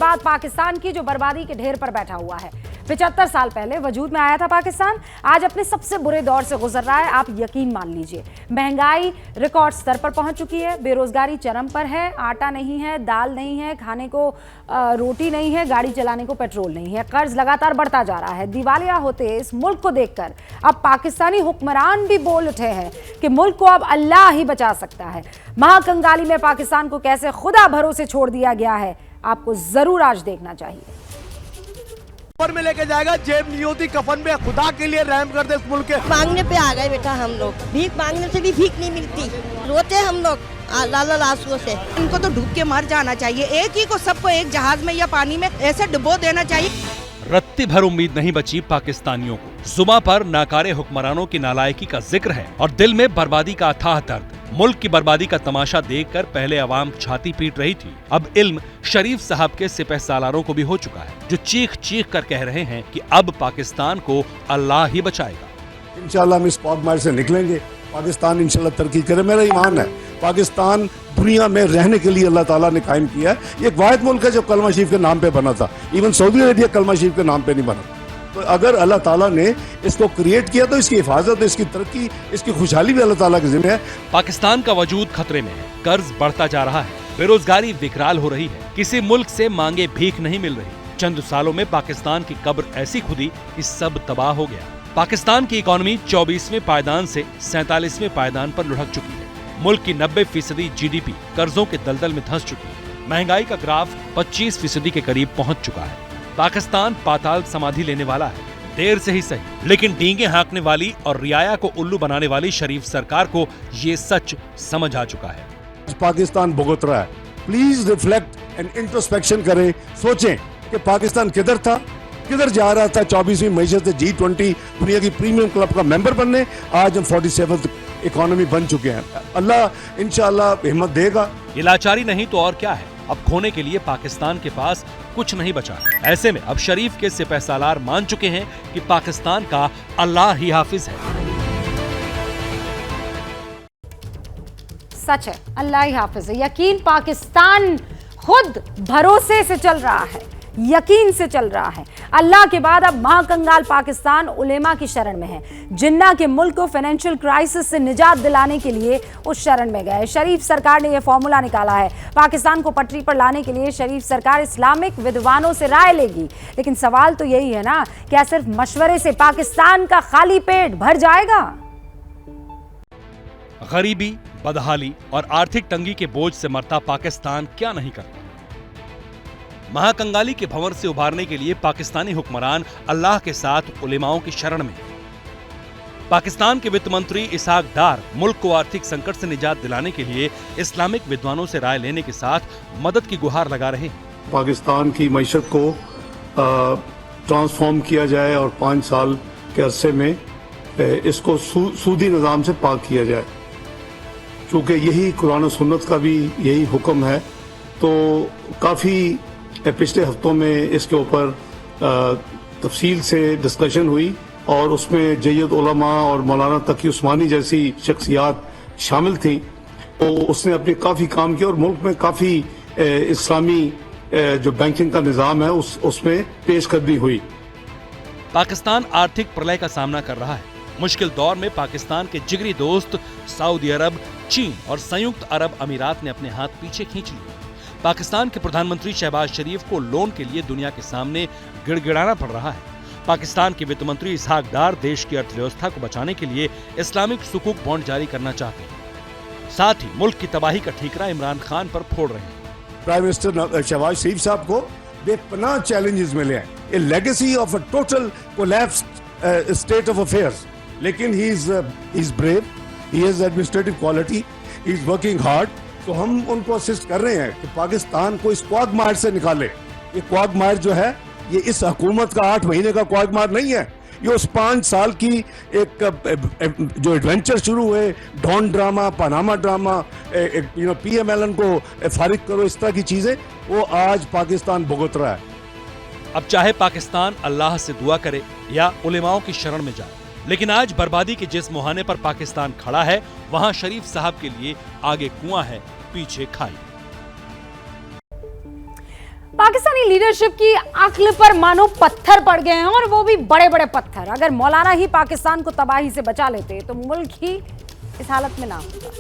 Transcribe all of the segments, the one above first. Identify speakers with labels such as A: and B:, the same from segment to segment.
A: बाद पाकिस्तान की जो बर्बादी के ढेर पर बैठा हुआ है। 75 साल पहले वजूद में आया था पाकिस्तान, आज अपने सबसे बुरे दौर से गुजर रहा है। आप यकीन मान लीजिए, महंगाई रिकॉर्ड स्तर पर पहुंच चुकी है, बेरोजगारी चरम पर है, आटा नहीं है, दाल नहीं है, खाने को रोटी नहीं है, गाड़ी चलाने को पेट्रोल नहीं है, कर्ज लगातार बढ़ता जा रहा है। दिवालिया होते इस मुल्क को देखकर अब पाकिस्तानी हुक्मरान भी बोल उठे हैं कि मुल्क को अब अल्लाह ही बचा सकता है। महाकंगाली में पाकिस्तान को कैसे खुदा भरोसे छोड़ दिया गया है, आपको जरूर आज देखना चाहिए।
B: ऊपर में लेके जाएगा, जेब नहीं होती कफन में, खुदा के लिए रहम कर दे इस मुल्क के।
C: मांगने पे आ गए बेटा हम लोग, भीख मांगने से भी भीख नहीं मिलती, रोते हम लोग लाल आंसुओं से।
D: इनको तो डूब के मर जाना चाहिए, एक ही को सबको एक जहाज में या पानी में ऐसे डुबो देना चाहिए।
E: रत्ती भर उम्मीद नहीं बची पाकिस्तानियों को। जुबां पर नाकारे हुक्मरानों की नालायकी का जिक्र है और दिल में बर्बादी का अथाह दर्द। मुल्क की बर्बादी का तमाशा देखकर पहले अवाम छाती पीट रही थी, अब इल्म शरीफ साहब के सिपह सालारों को भी हो चुका है, जो चीख चीख कर कह रहे हैं कि अब पाकिस्तान को अल्लाह ही बचाएगा।
F: इंशाल्लाह हम इस पॉगमार से निकलेंगे, पाकिस्तान इंशाल्लाह तरक्की करे। मेरा ईमान है पाकिस्तान दुनिया में रहने के लिए अल्लाह ताला ने कायम किया है। ये एक वाहिद मुल्क है जो कलमा शरीफ के नाम पे बना था, इवन सऊदी अरेबिया कलमा शरीफ के नाम पे नहीं बना। तो अगर अल्लाह ताला ने इसको क्रिएट किया तो इसकी हिफाजत, इसकी तरक्की, इसकी खुशहाली भी अल्लाह ताला के जिम्मे है।
E: पाकिस्तान का वजूद खतरे में है, कर्ज बढ़ता जा रहा है, बेरोजगारी विकराल हो रही है, किसी मुल्क से मांगे भीख नहीं मिल रही। चंद सालों में पाकिस्तान की कब्र ऐसी खुदी कि सब तबाह हो गया। पाकिस्तान की इकोनॉमी 24वें पायदान से 47वें पायदान पर लुढ़क चुकी है। मुल्क की 90% GDP कर्जों के दलदल में धंस चुकी है। महंगाई का ग्राफ 25% के करीब पहुंच चुका है। पाकिस्तान पाताल समाधि लेने वाला है, देर से ही सही, लेकिन डींगे हाँकने वाली और रियाया को उल्लू बनाने वाली शरीफ सरकार को ये सच समझ आ चुका है।
F: पाकिस्तान भुगत रहा है। प्लीज रिफ्लेक्ट एंड इंट्रोस्पेक्शन करें, सोचें कि पाकिस्तान किधर था, किधर जा रहा था। 24वीं मईशत से G20 दुनिया की प्रीमियम क्लब का मेंबर बनने, आज हम 47th इकोनॉमी बन चुके हैं। अल्लाह इंशाल्लाह हिम्मत देगा।
E: ये लाचारी नहीं तो और क्या है। अब खोने के लिए पाकिस्तान के पास कुछ नहीं बचा। ऐसे में अब शरीफ के सिपह सालार मान चुके हैं कि पाकिस्तान का अल्लाह ही हाफिज है।
A: सच है, अल्लाह ही हाफिज है। यकीन पाकिस्तान खुद भरोसे से चल रहा है, यकीन से चल रहा है। अल्लाह के बाद अब महाकंगाल पाकिस्तान उलेमा की शरण में है। जिन्ना के मुल्क को फाइनेंशियल क्राइसिस से निजात दिलाने के लिए उस शरण में गए। शरीफ सरकार ने यह फॉर्मूला निकाला है। पाकिस्तान को पटरी पर लाने के लिए शरीफ सरकार इस्लामिक विद्वानों से राय लेगी। लेकिन सवाल तो यही है ना, क्या सिर्फ मशवरे से पाकिस्तान का खाली पेट भर जाएगा?
E: गरीबी, बदहाली और आर्थिक तंगी के बोझ से मरता पाकिस्तान क्या नहीं करता। महाकंगाली के भंवर से उभारने के लिए पाकिस्तानी हुक्मरान अल्लाह के साथ उलेमाओं की शरण में। पाकिस्तान के वित्त मंत्री इसहाक डार मुल्क को आर्थिक संकट से निजात दिलाने के लिए इस्लामिक विद्वानों से राय लेने के साथ मदद की गुहार लगा रहे हैं।
F: पाकिस्तान की मईशत को ट्रांसफॉर्म किया जाए और 5 साल के अरसे में इसको सूदी निज़ाम से पाक किया जाए। चूँकि यही कुरान और सुन्नत का भी यही हुक्म है, तो काफ़ी पिछले हफ्तों में इसके ऊपर तफसील से डिस्कशन हुई और उसमें जय्यद उलमा और मौलाना तकी उस्मानी जैसी शख्सियात शामिल थी। तो उसने अपनी काफ़ी काम किया और मुल्क में काफ़ी इस्लामी जो बैंकिंग का निज़ाम है उसमें पेशकदमी हुई।
E: पाकिस्तान आर्थिक प्रलय का सामना कर रहा है। मुश्किल दौर में पाकिस्तान के जिगरी दोस्त सऊदी अरब, चीन और संयुक्त अरब अमीरात ने अपने हाथ पीछे खींच लिए। पाकिस्तान के प्रधानमंत्री शहबाज शरीफ को लोन के लिए दुनिया के सामने गिड़गिड़ाना पड़ रहा है। पाकिस्तान के वित्त मंत्री इसहाक डार देश की अर्थव्यवस्था को बचाने के लिए इस्लामिक सुकूक बॉन्ड जारी करना चाहते हैं। साथ ही मुल्क की तबाही का ठीकरा इमरान खान पर फोड़ रहे हैं।
F: प्राइम मिनिस्टर शहबाज शरीफ साहब को बेपनाह चैलेंजेस मिले हैं, a legacy of a total collapsed state of affairs. लेकिन he is brave, he has administrative quality, he is working hard. तो हम उनको असिस्ट कर रहे हैं कि पाकिस्तान को इस क्वागमायर से निकाले। ये क्वागमायर जो है, ये इस हुकूमत का 8 महीने का क्वागमायर नहीं है, ये उस 5 साल की एक जो एडवेंचर शुरू हुए, Dawn drama, Panama drama, PMLN को फारिग करो, इस तरह की चीजें, वो आज पाकिस्तान भुगत रहा है।
E: अब चाहे पाकिस्तान अल्लाह से दुआ करे या उलेमाओं की शरण में जाए, लेकिन आज बर्बादी के जिस मुहाने पर पाकिस्तान खड़ा है, वहां शरीफ साहब के लिए आगे कुआं है, पीछे खाई।
A: पाकिस्तानी लीडरशिप की अक्ल पर मानो पत्थर पड़ गए हैं, और वो भी बड़े बड़े पत्थर। अगर मौलाना ही पाकिस्तान को तबाही से बचा लेते तो मुल्क ही इस हालत में ना होता।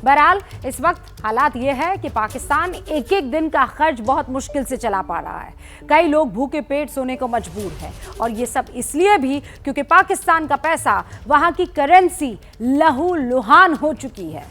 A: बहरहाल इस वक्त हालात ये है कि पाकिस्तान एक एक दिन का खर्च बहुत मुश्किल से चला पा रहा है। कई लोग भूखे पेट सोने को मजबूर हैं, और ये सब इसलिए भी क्योंकि पाकिस्तान का पैसा, वहां की करेंसी लहू लुहान हो चुकी है।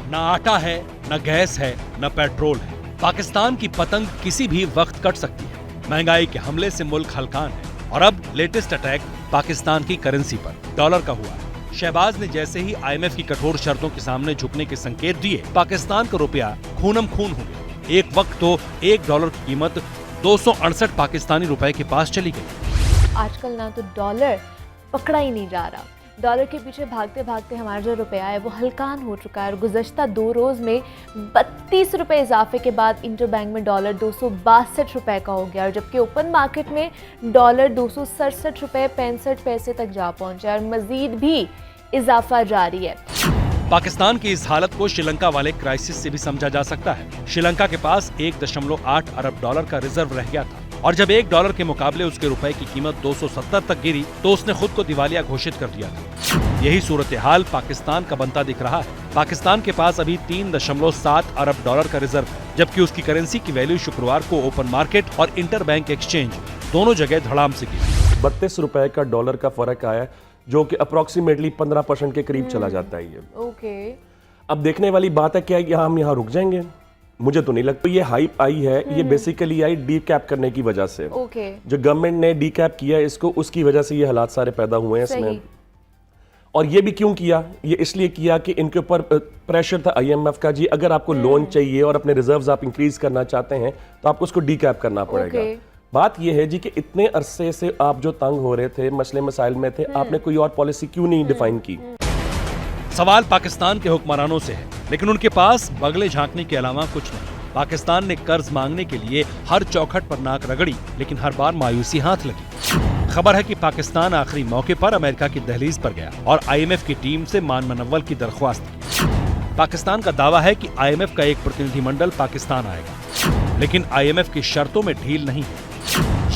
E: न आटा है, न गैस है, न पेट्रोल है। पाकिस्तान की पतंग किसी भी वक्त कट सकती है। महंगाई के हमले से मुल्क हलकान है, और अब लेटेस्ट अटैक पाकिस्तान की करेंसी पर, डॉलर का हुआ है। शहबाज ने जैसे ही IMF की कठोर शर्तों के सामने झुकने के संकेत दिए, पाकिस्तान का रुपया खूनम खून हो गया। एक वक्त तो $1 की कीमत 268 पाकिस्तानी रुपए के पास चली गई।
G: आजकल ना तो डॉलर पकड़ा ही नहीं जा रहा। डॉलर के पीछे भागते भागते हमारा जो रुपया है वो हलकान हो चुका है, और गुज़श्ता 2 रोज़ में 32 रुपये इजाफे के बाद इंटरबैंक में डॉलर 262 रुपये का हो गया, और जबकि ओपन मार्केट में डॉलर 267 रुपये 65 पैसे तक जा पहुंचा, और मजीद भी इजाफा जारी है।
E: पाकिस्तान की इस हालत को श्रीलंका वाले क्राइसिस से भी समझा जा सकता है। श्रीलंका के पास 1.8 अरब डॉलर का रिजर्व रह गया था, और जब $1 के मुकाबले उसके रुपए की कीमत 270 तक गिरी तो उसने खुद को दिवालिया घोषित कर दिया था। यही सूरत हाल पाकिस्तान का बनता दिख रहा है। पाकिस्तान के पास अभी 3.7 अरब डॉलर का रिजर्व है, जबकि उसकी करेंसी की वैल्यू शुक्रवार को ओपन मार्केट और इंटर बैंक एक्सचेंज दोनों जगह धड़ाम से गिरी।
H: 32 रुपए का डॉलर का फर्क आया, जो कि अप्रोक्सीमेटली 15% के करीब चला जाता है ये।
G: ओके।
H: अब देखने वाली बात है क्या है कि हम यहाँ रुक जाएंगे? मुझे तो नहीं लगता। ये हाइप आई है, ये बेसिकली आई डी कैप करने की वजह से।
G: ओके। जो
H: गवर्नमेंट ने डी कैप किया इसको, उसकी वजह से ये हालात सारे पैदा हुए हैं इसमें। और ये भी क्यों किया? ये इसलिए किया कि इनके ऊपर प्रेशर था IMF का, जी अगर आपको लोन चाहिए और अपने रिजर्व्स आप इंक्रीज करना चाहते हैं तो आपको उसको डी कैप करना पड़ेगा। बात यह है जी कि इतने अरसे से आप जो तंग हो रहे थे, मसले मसाइल में थे, आपने कोई और पॉलिसी क्यों नहीं डिफाइन की?
E: सवाल पाकिस्तान के हुक्मरानों से है, लेकिन उनके पास बगले झांकने के अलावा कुछ नहीं। पाकिस्तान ने कर्ज मांगने के लिए हर चौखट पर नाक रगड़ी, लेकिन हर बार मायूसी हाथ लगी। खबर है कि पाकिस्तान आखिरी मौके पर अमेरिका की दहलीज पर गया और IMF की टीम से मान मनव्वल की दरख्वास्त की। पाकिस्तान का दावा है कि IMF का एक प्रतिनिधिमंडल पाकिस्तान आएगा, लेकिन IMF की शर्तों में ढील नहीं है।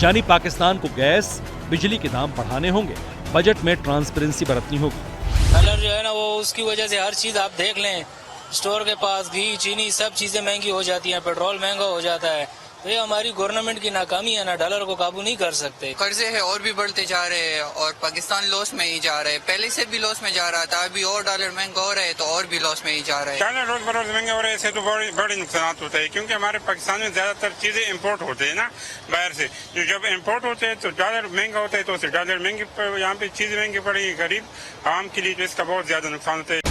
E: यानी पाकिस्तान को गैस, बिजली के दाम बढ़ाने होंगे, बजट में ट्रांसपेरेंसी बरतनी होगी।
I: डॉलर जो है ना, वो उसकी वजह से हर चीज आप देख लें, स्टोर के पास घी, चीनी, सब चीजें महंगी हो जाती हैं, पेट्रोल महंगा हो जाता है। तो ये हमारी गवर्नमेंट की नाकामी है ना, डॉलर को काबू नहीं कर सकते।
J: कर्जे है और भी बढ़ते जा रहे हैं, और पाकिस्तान लॉस में ही जा रहे हैं। पहले से भी लॉस में जा रहा था, अभी और डॉलर महंगा हो रहा है तो और भी लॉस में ही जा रहा है।
K: डॉलर रोज बरोज महंगा हो रहे हैं, इससे तो बड़े नुकसान होते हैं, क्योंकि हमारे पाकिस्तान में ज्यादातर चीजें इम्पोर्ट होते हैं ना बाहर से। जब इम्पोर्ट होते हैं तो डॉलर महंगा होता है, तो उससे डॉलर महंगे, यहाँ पे चीजें महंगी पड़ेंगी गरीब आम के लिए, तो इसका बहुत ज्यादा नुकसान होता है।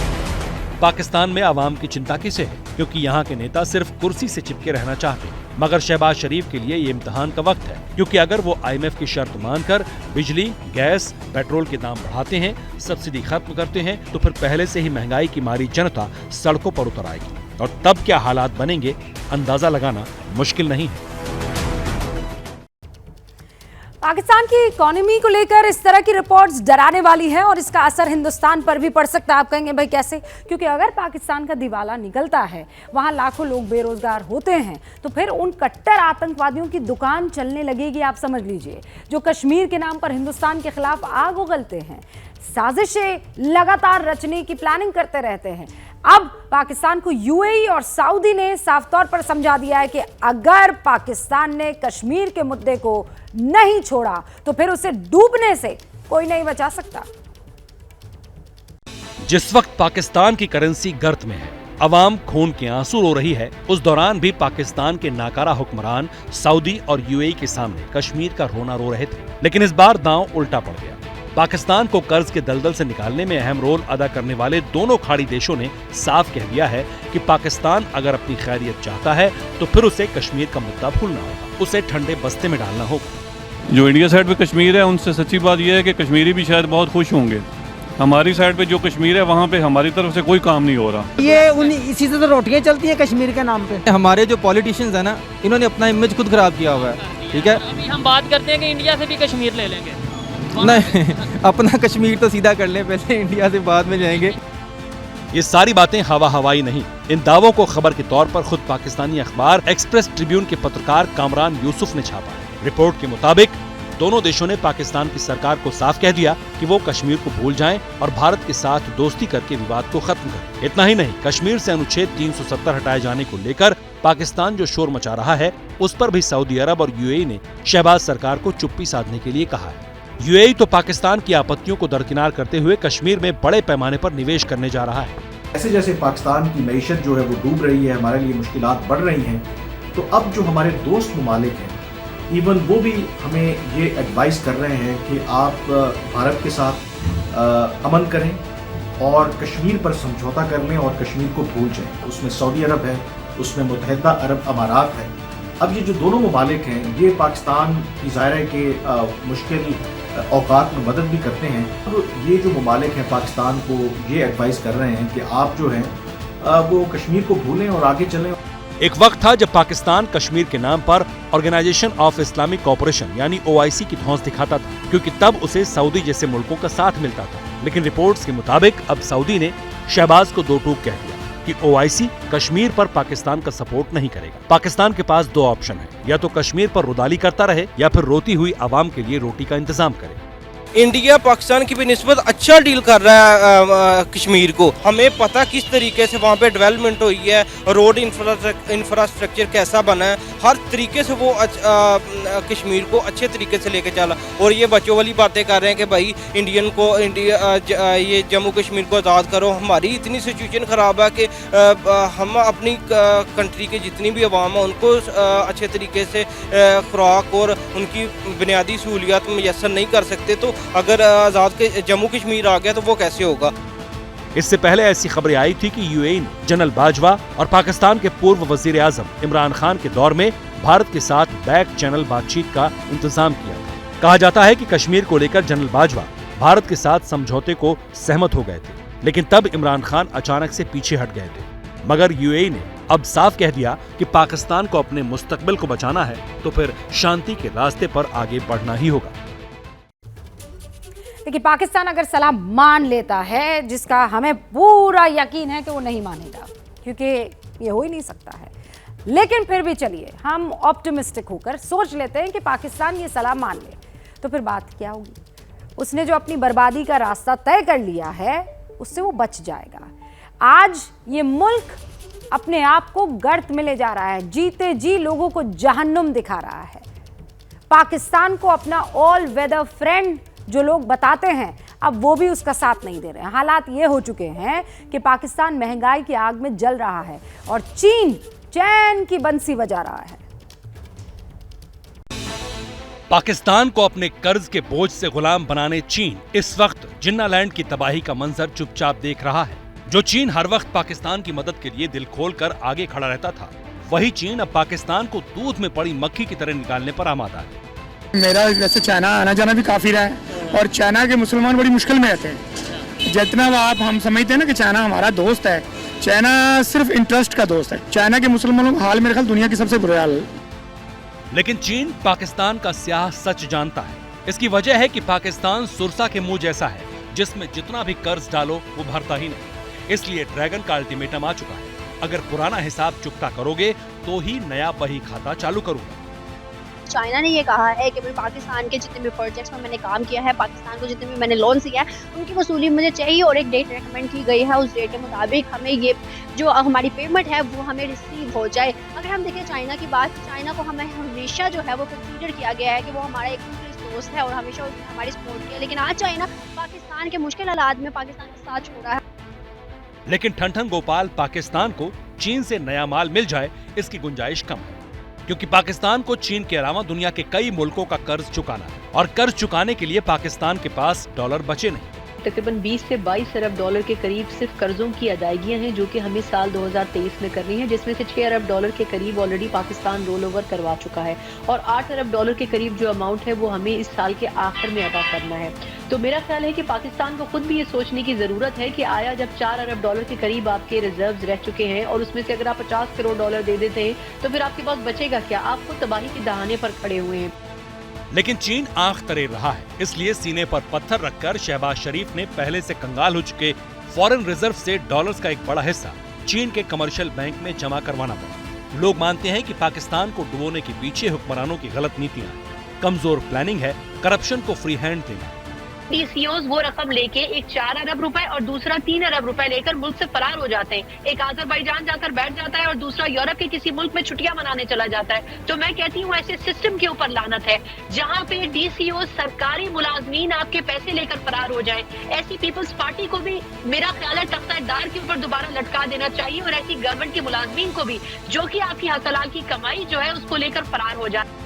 E: पाकिस्तान में आवाम की चिंता किसे है, क्योंकि यहाँ के नेता सिर्फ कुर्सी से चिपके रहना चाहते हैं। मगर शहबाज शरीफ के लिए ये इम्तिहान का वक्त है, क्योंकि अगर वो IMF की शर्त मानकर बिजली, गैस, पेट्रोल के दाम बढ़ाते हैं, सब्सिडी खत्म करते हैं, तो फिर पहले से ही महंगाई की मारी जनता सड़कों पर उतर आएगी, और तब क्या हालात बनेंगे अंदाजा लगाना मुश्किल नहीं है।
A: पाकिस्तान की इकोनॉमी को लेकर इस तरह की रिपोर्ट्स डराने वाली है, और इसका असर हिंदुस्तान पर भी पड़ सकता है। आप कहेंगे भाई कैसे? क्योंकि अगर पाकिस्तान का दिवाला निकलता है, वहां लाखों लोग बेरोजगार होते हैं, तो फिर उन कट्टर आतंकवादियों की दुकान चलने लगेगी। आप समझ लीजिए, जो कश्मीर के नाम पर हिंदुस्तान के खिलाफ आग उगलते हैं, साजिशें लगातार रचने की प्लानिंग करते रहते हैं। अब पाकिस्तान को UAE और सऊदी ने साफ तौर पर समझा दिया है कि अगर पाकिस्तान ने कश्मीर के मुद्दे को नहीं छोड़ा तो फिर उसे डूबने से कोई नहीं बचा सकता।
E: जिस वक्त पाकिस्तान की करेंसी गर्त में है, अवाम खून के आंसू रो रही है, उस दौरान भी पाकिस्तान के नाकारा हुक्मरान सऊदी और UAE के सामने कश्मीर का रोना रो रहे थे। लेकिन इस बार दांव उल्टा पड़ गया। पाकिस्तान को कर्ज के दलदल से निकालने में अहम रोल अदा करने वाले दोनों खाड़ी देशों ने साफ कह दिया है कि पाकिस्तान अगर अपनी खैरियत चाहता है तो फिर उसे कश्मीर का मुद्दा भूलना होगा, उसे ठंडे बस्ते में डालना होगा।
L: जो इंडिया साइड पे कश्मीर है, उनसे सच्ची बात यह है कि कश्मीरी भी शायद बहुत खुश होंगे। हमारी साइड पे जो कश्मीर है, वहाँ पे हमारी तरफ से कोई काम नहीं हो रहा।
M: ये इसी से तो रोटियां चलती है कश्मीर के नाम पे। हमारे जो पॉलिटिशियंस है ना, इन्होंने अपना इमेज खुद खराब किया हुआ है। ठीक है,
N: अभी हम बात करते हैं कि इंडिया से भी कश्मीर ले लेंगे।
M: नहीं, अपना कश्मीर तो सीधा कर ले, पहले इंडिया से बाद में जाएंगे।
E: ये सारी बातें हवा हवाई नहीं। इन दावों को खबर के तौर पर खुद पाकिस्तानी अखबार एक्सप्रेस ट्रिब्यून के पत्रकार कामरान यूसुफ ने छापा है। रिपोर्ट के मुताबिक दोनों देशों ने पाकिस्तान की सरकार को साफ कह दिया कि वो कश्मीर को भूल जाएं और भारत के साथ दोस्ती करके विवाद को खत्म करें। इतना ही नहीं, कश्मीर से अनुच्छेद 370 हटाए जाने को लेकर पाकिस्तान जो शोर मचा रहा है, उस पर भी सऊदी अरब और यूएई ने शहबाज सरकार को चुप्पी साधने के लिए कहा है। यूएई तो पाकिस्तान की आपत्तियों को दरकिनार करते हुए कश्मीर में बड़े पैमाने पर निवेश करने जा रहा है।
O: जैसे जैसे पाकिस्तान की मईशत जो है वो डूब रही है, हमारे लिए मुश्किलात बढ़ रही हैं, तो अब जो हमारे दोस्त ममालिक हैं, इवन वो भी हमें ये एडवाइस कर रहे हैं कि आप भारत के साथ अमन करें और कश्मीर पर समझौता कर लें और कश्मीर को भूल जाएं। उसमें सऊदी अरब है, उसमें मुत्तहिदा अरब अमारात है। अब ये जो दोनों ममालिक हैं, ये पाकिस्तान की ज़ाहिर है कि मुश्किल औकात में मदद भी करते हैं। अब ये जो ममालिक हैं पाकिस्तान को ये एडवाइस कर रहे हैं कि आप जो हैं वो कश्मीर को भूलें और आगे चलें।
E: एक वक्त था जब पाकिस्तान कश्मीर के नाम पर ऑर्गेनाइजेशन ऑफ इस्लामिक कोऑपरेशन यानी OIC की धौंस दिखाता था, क्योंकि तब उसे सऊदी जैसे मुल्कों का साथ मिलता था। लेकिन रिपोर्ट्स के मुताबिक अब सऊदी ने शहबाज को दो टूक कह दिया कि OIC कश्मीर पर पाकिस्तान का सपोर्ट नहीं करेगा। पाकिस्तान के पास दो ऑप्शन है, या तो कश्मीर पर रुदाली करता रहे या फिर रोती हुई आवाम के लिए रोटी का इंतजाम करे।
P: इंडिया पाकिस्तान की भी निस्बत अच्छा डील कर रहा है कश्मीर को। हमें पता किस तरीके से वहाँ पे डेवलपमेंट हुई है, रोड इंफ्रास्ट्रक्चर कैसा बना है, हर तरीके से वो कश्मीर को अच्छे तरीके से लेके चला। और ये बच्चों वाली बातें कर रहे हैं कि भाई ये जम्मू कश्मीर को आज़ाद करो। हमारी इतनी सिचुएशन ख़राब है कि हम अपनी कंट्री के जितनी भी अवाम है उनको अच्छे तरीके से खुराक और उनकी बुनियादी सहूलियात मैसर नहीं कर सकते। तो अगर आज़ाद के जम्मू कश्मीर आ गया तो वो कैसे होगा।
E: इससे पहले ऐसी खबरें आई थी कि यूएई ने जनरल बाजवा और पाकिस्तान के पूर्व वजीर आजम इमरान खान के दौर में भारत के साथ बैक चैनल बातचीत का इंतजाम किया था। कहा जाता है कि कश्मीर को लेकर जनरल बाजवा भारत के साथ समझौते को सहमत हो गए थे, लेकिन तब इमरान खान अचानक से पीछे हट गए थे। मगर यूएई ने अब साफ कह दिया कि पाकिस्तान को अपने मुस्तकबिल को बचाना है तो फिर शांति के रास्ते पर आगे बढ़ना ही होगा।
A: देखिए, पाकिस्तान अगर सलाह मान लेता है, जिसका हमें पूरा यकीन है कि वो नहीं मानेगा, क्योंकि ये हो ही नहीं सकता है, लेकिन फिर भी चलिए हम ऑप्टिमिस्टिक होकर सोच लेते हैं कि पाकिस्तान ये सलाह मान ले, तो फिर बात क्या होगी। उसने जो अपनी बर्बादी का रास्ता तय कर लिया है, उससे वो बच जाएगा। आज ये मुल्क अपने आप को गर्त में ले जा रहा है, जीते जी लोगों को जहन्नुम दिखा रहा है। पाकिस्तान को अपना ऑल वेदर फ्रेंड जो लोग बताते हैं, अब वो भी उसका साथ नहीं दे रहे हैं। हालात ये हो चुके हैं कि पाकिस्तान महंगाई की आग में जल रहा है और चीन चैन की बंसी बजा रहा है।
E: पाकिस्तान को अपने कर्ज के बोझ से गुलाम बनाने चीन इस वक्त जिन्नालैंड की तबाही का मंजर चुपचाप देख रहा है। जो चीन हर वक्त पाकिस्तान की मदद के लिए दिल खोलकर आगे खड़ा रहता था, वही चीन अब पाकिस्तान को दूध में पड़ी मक्खी की तरह निकालने पर आमादा है।
Q: मेरा वैसे चाइना आना जाना भी काफी रहा है और चाइना के मुसलमान बड़ी मुश्किल में रहते हैं। जितना आप हम समझते हैं ना कि चाइना हमारा दोस्त है, चाइना सिर्फ इंटरेस्ट का दोस्त है। चाइना के मुसलमानों का हाल मेरे ख्याल दुनिया की सबसे बुरा हाल।
E: लेकिन चीन पाकिस्तान का स्याह सच जानता है। इसकी वजह है कि पाकिस्तान सुरसा के मुंह जैसा है, जिसमें जितना भी कर्ज डालो वो भरता ही नहीं। इसलिए ड्रैगन का अल्टीमेटम आ चुका है, अगर पुराना हिसाब चुकता करोगे तो ही नया बही खाता चालू करूंगा।
R: चाइना ने ये कहा है कि पाकिस्तान के जितने भी प्रोजेक्ट्स में मैंने काम किया है, पाकिस्तान को जितने भी मैंने लोन दिया है, उनकी वसूली मुझे चाहिए और एक डेट रेकमेंड की गई है। उस डेट के मुताबिक हमें ये जो हमारी पेमेंट है वो हमें रिसीव हो जाए। अगर हम देखें चाइना की बात, चाइना को हमें हमेशा जो है वो कंसीडर किया गया है कि वो हमारा एक दोस्त है और हमेशा उसने हमारी सपोर्ट किया, लेकिन आज चाइना पाकिस्तान के मुश्किल हालात में पाकिस्तान का साथ छोड़ा है।
E: लेकिन ठनठन गोपाल पाकिस्तान को चीन से नया माल मिल जाए इसकी गुंजाइश कम है, क्योंकि पाकिस्तान को चीन के अलावा दुनिया के कई मुल्कों का कर्ज चुकाना है और कर्ज चुकाने के लिए पाकिस्तान के पास डॉलर बचे नहीं।
S: तकरीबन 20 से 22 अरब डॉलर के करीब सिर्फ कर्जों की अदायगियां हैं जो कि हमें साल 2023 में करनी है, जिसमें से 6 अरब डॉलर के करीब ऑलरेडी पाकिस्तान रोल ओवर करवा चुका है और 8 अरब डॉलर के करीब जो अमाउंट है वो हमें इस साल के आखिर में अदा करना है। तो मेरा ख्याल है कि पाकिस्तान को खुद भी ये सोचने की जरूरत है कि आया जब 4 अरब डॉलर के करीब आपके रिजर्व्स रह चुके हैं और उसमें से अगर आप 50 करोड़ डॉलर दे देते हैं तो फिर आपके पास बचेगा क्या? आप खुद तबाही के दहाने पर खड़े हुए हैं।
E: लेकिन चीन आंख तरेर रहा है, इसलिए सीने पर पत्थर रखकर शहबाज शरीफ ने पहले से कंगाल हो चुके फॉरेन रिजर्व से डॉलर्स का एक बड़ा हिस्सा चीन के कमर्शियल बैंक में जमा करवाना पड़ा। लोग मानते हैं कि पाकिस्तान को डुबोने के पीछे हुक्मरानों की गलत नीतियां, कमजोर प्लानिंग है, करप्शन को फ्री हैंड देना।
S: DCOs वो रकम लेके एक 4 अरब रुपए और दूसरा 3 अरब रुपए लेकर मुल्क से फरार हो जाते हैं। एक आज़रबाईजान जाकर बैठ जाता है और दूसरा यूरोप के किसी मुल्क में छुट्टियां मनाने चला जाता है। तो मैं कहती हूँ ऐसे सिस्टम के ऊपर लानत है जहाँ पे DCOs सरकारी मुलाजमीन आपके पैसे लेकर फरार हो जाए। ऐसी पीपल्स पार्टी को भी मेरा ख्याल है तख्ता-ए-दार के ऊपर दोबारा लटका देना चाहिए और ऐसी गवर्नमेंट के मुलाजमीन को भी जो कि आपकी हलाल की कमाई जो है उसको लेकर फरार हो जाए।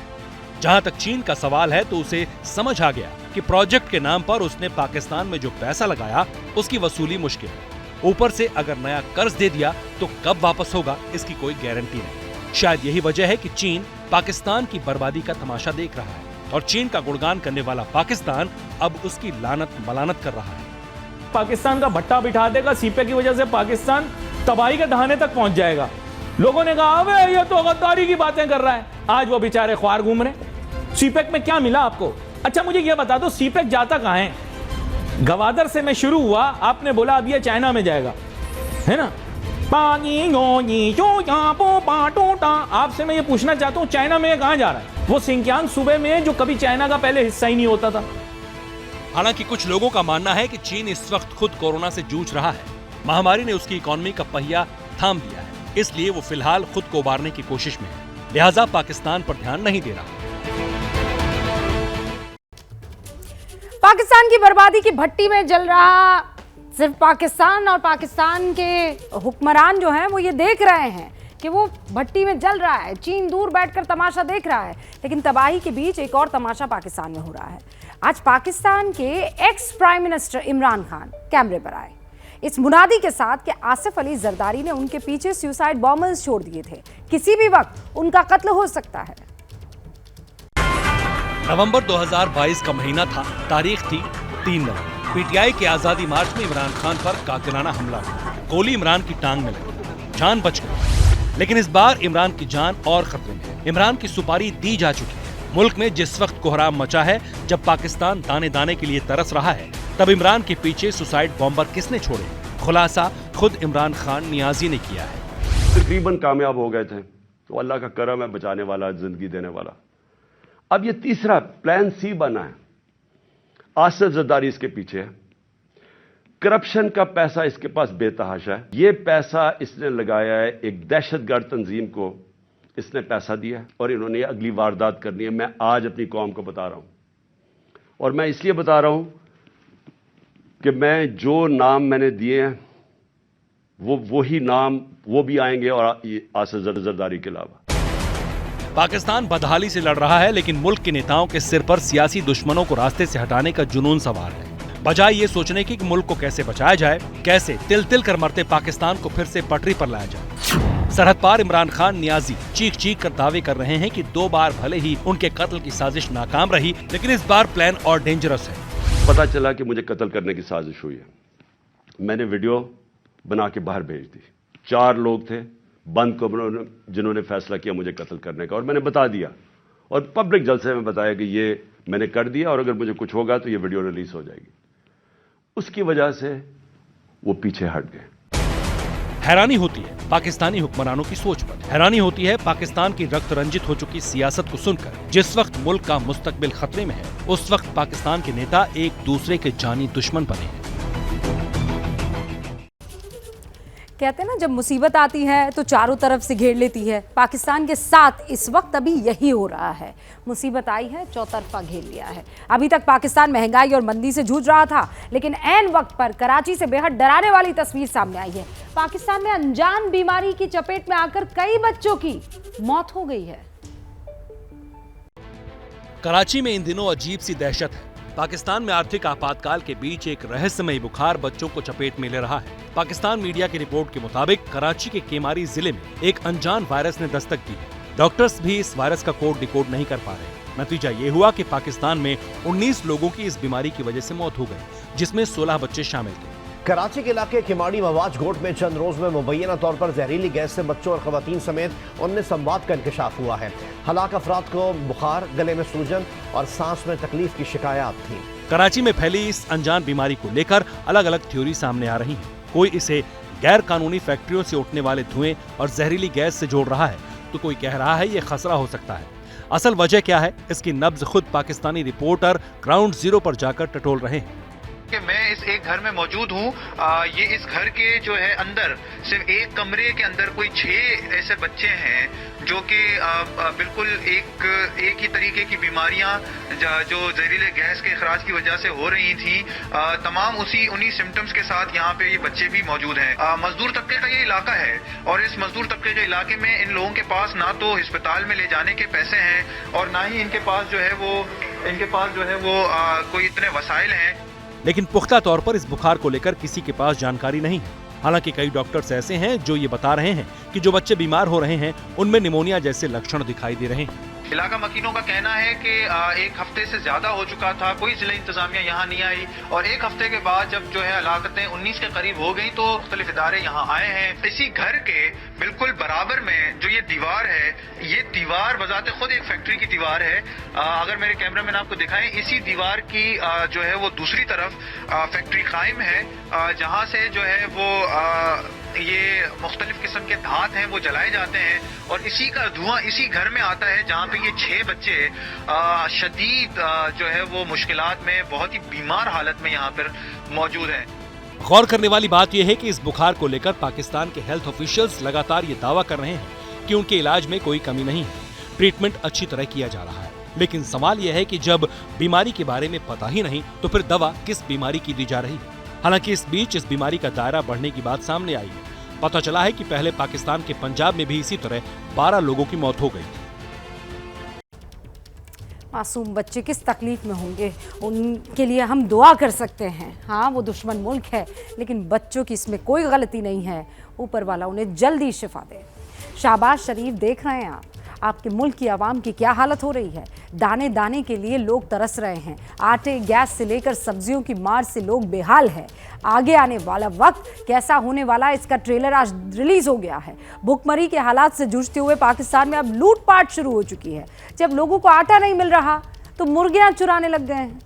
E: जहां तक चीन का सवाल है तो उसे समझ आ गया कि प्रोजेक्ट के नाम पर उसने पाकिस्तान में जो पैसा लगाया उसकी वसूली मुश्किल है। ऊपर से अगर नया कर्ज दे दिया तो कब वापस होगा इसकी कोई गारंटी नहीं। शायद यही वजह है कि चीन पाकिस्तान की बर्बादी का तमाशा देख रहा है और चीन का गुणगान करने वाला पाकिस्तान अब उसकी लानत मलानत कर रहा है।
T: पाकिस्तान का भट्टा बिठा देगा, सीपे की वजह से पाकिस्तान तबाही के दहाने तक पहुंच जाएगा। लोगों ने कहा अबे ये तो गद्दारी की बातें कर रहा है, आज वो बेचारे ख्वार घूम रहे। सीपेक में क्या मिला आपको? अच्छा मुझे ये बता दो सीपेक जाता कहाँ है? गवादर से मैं शुरू हुआ, आपने बोला अब ये चाइना में जाएगा, है ना? आपसे मैं ये पूछना चाहता हूँ चाइना में कहाँ जा रहा है? वो सिंकियांग सूबे में जो कभी चाइना का पहले हिस्सा ही नहीं होता था।
E: हालांकि कुछ लोगों का मानना है कि चीन इस वक्त खुद कोरोना से जूझ रहा है। महामारी ने उसकी इकोनॉमी का पहिया थाम दिया है, इसलिए वो फिलहाल खुद को उबारने की कोशिश में है, लिहाजा पाकिस्तान पर ध्यान नहीं दे रहा।
A: पाकिस्तान की बर्बादी की भट्टी में जल रहा सिर्फ पाकिस्तान और पाकिस्तान के हुक्मरान जो हैं वो ये देख रहे हैं कि वो भट्टी में जल रहा है। चीन दूर बैठकर तमाशा देख रहा है, लेकिन तबाही के बीच एक और तमाशा पाकिस्तान में हो रहा है। आज पाकिस्तान के ex prime minister Imran Khan कैमरे पर आए इस मुनादी के साथ कि आसिफ अली जरदारी ने उनके पीछे सुसाइड बॉम्बर्स छोड़ दिए थे, किसी भी वक्त उनका कत्ल हो सकता है।
E: नवंबर 2022 का महीना था, तारीख थी 3 नवंबर। पीटीआई के आजादी मार्च में इमरान खान पर कातिलाना हमला हुआ, गोली इमरान की टांग में लगी, जान बच गई। लेकिन इस बार इमरान की जान और खतरे में है। इमरान की सुपारी दी जा चुकी है। मुल्क में जिस वक्त कोहराम मचा है, जब पाकिस्तान दाने दाने के लिए तरस रहा है, तब इमरान के पीछे सुसाइड बॉम्बर किसने छोड़े? खुलासा खुद इमरान खान नियाजी ने किया है।
U: तकरीबन कामयाब हो गए थे, तो अल्लाह का करम है, बचाने वाला, जिंदगी देने वाला। अब ये तीसरा प्लान सी बना है। आसिफ जरदारी इसके पीछे है, करप्शन का पैसा इसके पास बेतहाशा है। ये पैसा इसने लगाया है, एक दहशतगर्द तंजीम को इसने पैसा दिया और इन्होंने अगली वारदात करनी है। मैं आज अपनी कौम को बता रहा हूं, और मैं इसलिए बता रहा हूं कि मैं जो नाम मैंने दिए हैं वही नाम वो भी आएंगे और आसिफ जरदारी के अलावा।
E: पाकिस्तान बदहाली से लड़ रहा है, लेकिन मुल्क के नेताओं के सिर पर सियासी दुश्मनों को रास्ते से हटाने का जुनून सवार है। बजाय ये सोचने की कि मुल्क को कैसे बचाया जाए, कैसे तिल तिल कर मरते पाकिस्तान को फिर से पटरी पर लाया जाए। सरहद पार इमरान खान नियाजी चीख चीख कर दावे कर रहे हैं कि 2 बार भले ही उनके कत्ल की साजिश नाकाम रही, लेकिन इस बार प्लान और डेंजरस है।
U: पता चला कि मुझे कत्ल करने की साजिश हुई है। मैंने वीडियो बना के बाहर भेज दी। 4 लोग थे बंद कमरों जिन्होंने फैसला किया मुझे कत्ल करने का, और मैंने बता दिया और पब्लिक जलसे में बताया कि ये मैंने कर दिया और अगर मुझे कुछ होगा तो ये वीडियो रिलीज हो जाएगी। उसकी वजह से वो पीछे हट गए।
E: हैरानी होती है पाकिस्तानी हुक्मरानों की सोच पर, हैरानी होती है पाकिस्तान की रक्त रंजित हो चुकी सियासत को सुनकर। जिस वक्त मुल्क का मुस्तकबिल खतरे में है, उस वक्त पाकिस्तान के नेता एक दूसरे के जानी दुश्मन बने हैं।
A: कहते हैं ना, जब मुसीबत आती है तो चारों तरफ से घेर लेती है। पाकिस्तान के साथ इस वक्त अभी यही हो रहा है। मुसीबत आई है, चौतरफा घेर लिया है। अभी तक पाकिस्तान महंगाई और मंदी से जूझ रहा था, लेकिन ऐन वक्त पर कराची से बेहद डराने वाली तस्वीर सामने आई है। पाकिस्तान में अनजान बीमारी की चपेट में आकर कई बच्चों की मौत हो गई है।
E: कराची में इन दिनों अजीब सी दहशत है। पाकिस्तान में आर्थिक आपातकाल के बीच एक रहस्यमयी बुखार बच्चों को चपेट में ले रहा है। पाकिस्तान मीडिया की रिपोर्ट के मुताबिक कराची के केमारी जिले में एक अनजान वायरस ने दस्तक दी है। डॉक्टर्स भी इस वायरस का कोड डिकोड नहीं कर पा रहे। नतीजा ये हुआ कि पाकिस्तान में 19 लोगों की इस बीमारी की वजह से मौत हो गई, जिसमें 16 बच्चे शामिल थे।
V: कराची के इलाके किमाड़ी मवाज घोट में चंद रोज में मुबैना तौर पर जहरीली गैस से बच्चों और खवातीन समेत 19 अमवात का इंकशाफ हुआ है। हलाक अफराद को बुखार, गले में सूजन और सांस में तकलीफ की शिकायत थी।
E: कराची में फैली इस अनजान बीमारी को लेकर अलग अलग थ्योरी सामने आ रही हैं। कोई इसे गैर कानूनी फैक्ट्रियों से उठने वाले धुएं और जहरीली गैस से जोड़ रहा है, तो कोई कह रहा है ये खसरा हो सकता है। असल वजह क्या है, इसकी नब्ज खुद पाकिस्तानी रिपोर्टर ग्राउंड जीरो पर जाकर टटोल रहे हैं।
B: कि मैं इस एक घर में मौजूद हूँ। ये इस घर के जो है अंदर सिर्फ एक कमरे के अंदर कोई 6 ऐसे बच्चे हैं जो कि बिल्कुल एक ही तरीके की बीमारियां जो जहरीले गैस के अखराज की वजह से हो रही थी, तमाम उन्हीं सिम्टम्स के साथ यहाँ पे ये बच्चे भी मौजूद हैं। मजदूर तबके का ये इलाका है और इस मजदूर तबके के इलाके में इन लोगों के पास ना तो अस्पताल में ले जाने के पैसे हैं और ना ही इनके पास जो है वो कोई इतने वसाइल हैं।
E: लेकिन पुख्ता तौर पर इस बुखार को लेकर किसी के पास जानकारी नहीं है। हालांकि कई डॉक्टर्स ऐसे हैं जो ये बता रहे हैं कि जो बच्चे बीमार हो रहे हैं उनमें निमोनिया जैसे लक्षण दिखाई दे रहे हैं।
B: इलाका मकीनों का कहना है कि एक हफ्ते से ज्यादा हो चुका था, कोई जिला इंतजामिया यहाँ नहीं आई और एक हफ्ते के बाद जब जो है हलाकतें 19 के करीब हो गई तो मुख्तलिफ इदारे यहाँ आए हैं। इसी घर के बिल्कुल बराबर में जो ये दीवार है, ये दीवार बजाते खुद एक फैक्ट्री की दीवार है। अगर मेरे कैमरामैन आपको दिखाएं, इसी दीवार की जो है वो दूसरी तरफ फैक्ट्री कायम है जहाँ से जो है वो ये मुख्तलिफ किस्म के धात हैं वो जलाए जाते हैं और इसी का धुआं इसी घर में आता है जहाँ पे ये 6 बच्चे शदीद जो है वो मुश्किलात में बहुत ही बीमार हालत में यहाँ पर मौजूद हैं।
E: गौर करने वाली बात यह है कि इस बुखार को लेकर पाकिस्तान के हेल्थ ऑफिशियल्स लगातार ये दावा कर रहे हैं कि उनके इलाज में कोई कमी नहीं है, ट्रीटमेंट अच्छी तरह किया जा रहा है। लेकिन सवाल यह है कि जब बीमारी के बारे में पता ही नहीं तो फिर दवा किस बीमारी की दी जा रही है। हालांकि इस बीच इस बीमारी का दायरा बढ़ने की बात सामने आई है। पता चला है कि पहले पाकिस्तान के पंजाब में भी इसी तरह 12 लोगों की मौत हो गई।
A: मासूम बच्चे किस तकलीफ में होंगे, उनके लिए हम दुआ कर सकते हैं। हाँ, वो दुश्मन मुल्क है लेकिन बच्चों की इसमें कोई गलती नहीं है। ऊपर वाला उन्हें जल्दी शिफा दे। शहबाज शरीफ देख रहे हैं आपके मुल्क की आवाम की क्या हालत हो रही है। दाने दाने के लिए लोग तरस रहे हैं। आटे, गैस से लेकर सब्जियों की मार से लोग बेहाल है। आगे आने वाला वक्त कैसा होने वाला, इसका ट्रेलर आज रिलीज हो गया है। भुखमरी के हालात से जूझते हुए पाकिस्तान में अब लूटपाट शुरू हो चुकी है। जब लोगों को आटा नहीं मिल रहा तो मुर्गियां चुराने लग गए हैं।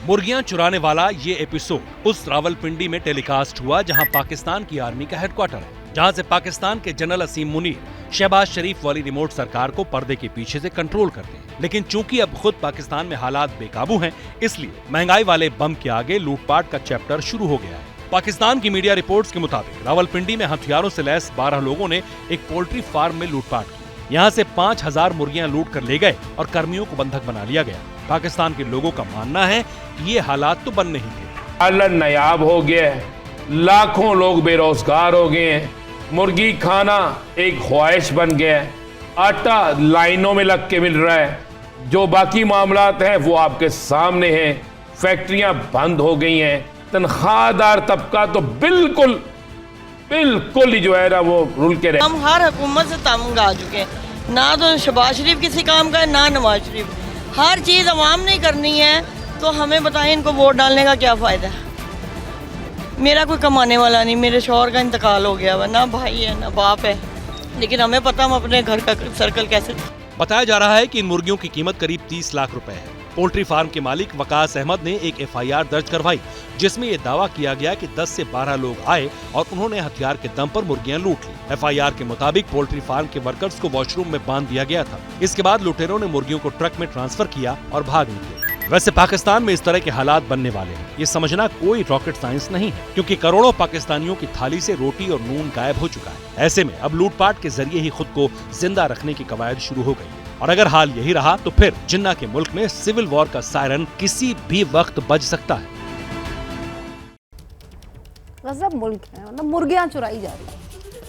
E: मुर्गियां चुराने वाला ये एपिसोड उस रावलपिंडी में टेलीकास्ट हुआ जहां पाकिस्तान की आर्मी का हेडक्वार्टर है, जहां से पाकिस्तान के जनरल असीम मुनीर शहबाज शरीफ वाली रिमोट सरकार को पर्दे के पीछे से कंट्रोल करते हैं। लेकिन चूंकि अब खुद पाकिस्तान में हालात बेकाबू हैं, इसलिए महंगाई वाले बम के आगे लूटपाट का चैप्टर शुरू हो गया है। पाकिस्तान की मीडिया रिपोर्ट्स के मुताबिक रावलपिंडी में हथियारों से लैस 12 लोगों ने एक पोल्ट्री फार्म में लूटपाट की। यहाँ से 5000 मुर्गियां लूट कर ले गए और कर्मियों को बंधक बना लिया गया। पाकिस्तान के लोगों का मानना है कि ये हालात तो बन नहीं थे।
C: डॉलर नायाब हो गया है, लाखों लोग बेरोजगार हो गए हैं, मुर्गी खाना एक ख्वाहिश बन गया है, आटा लाइनों में लग के मिल रहा है, जो बाकी मामलात हैं वो आपके सामने हैं। फैक्ट्रियां बंद हो गई हैं, तनख्वाहदार तबका तो बिल्कुल ही जो है ना वो रुल के रहे।
W: हम हर हुकूमत से तंग आ चुके हैं, ना तो शहबाज शरीफ किसी काम का है ना नवाज शरीफ। हर चीज़ अवाम ने करनी है तो हमें बताएं इनको वोट डालने का क्या फ़ायदा है। मेरा कोई कमाने वाला नहीं, मेरे शौहर का इंतकाल हो गया हुआ, ना भाई है ना बाप है, लेकिन हमें पता हम अपने घर का सर्कल कैसे।
E: बताया जा रहा है कि इन मुर्गियों की कीमत करीब 30 लाख रुपए है। पोल्ट्री फार्म के मालिक वकास अहमद ने एक FIR दर्ज करवाई जिसमें ये दावा किया गया कि 10 से 12 लोग आए और उन्होंने हथियार के दम पर मुर्गियां लूट ली। FIR के मुताबिक पोल्ट्री फार्म के वर्कर्स को वॉशरूम में बांध दिया गया था। इसके बाद लुटेरों ने मुर्गियों को ट्रक में ट्रांसफर किया और भाग निकले। वैसे पाकिस्तान में इस तरह के हालात बनने वाले हैं, ये समझना कोई रॉकेट साइंस नहीं है, क्योंकि करोड़ों पाकिस्तानियों की थाली से रोटी और नून गायब हो चुका है। ऐसे में अब लूटपाट के जरिए ही खुद को जिंदा रखने की कवायद शुरू हो गई और अगर हाल यही रहा तो फिर जिन्ना के मुल्क में सिविल वॉर का सायरन किसी भी वक्त बज सकता है।
A: गजब मुल्क है, मतलब मुर्गियां चुराई जा रही है।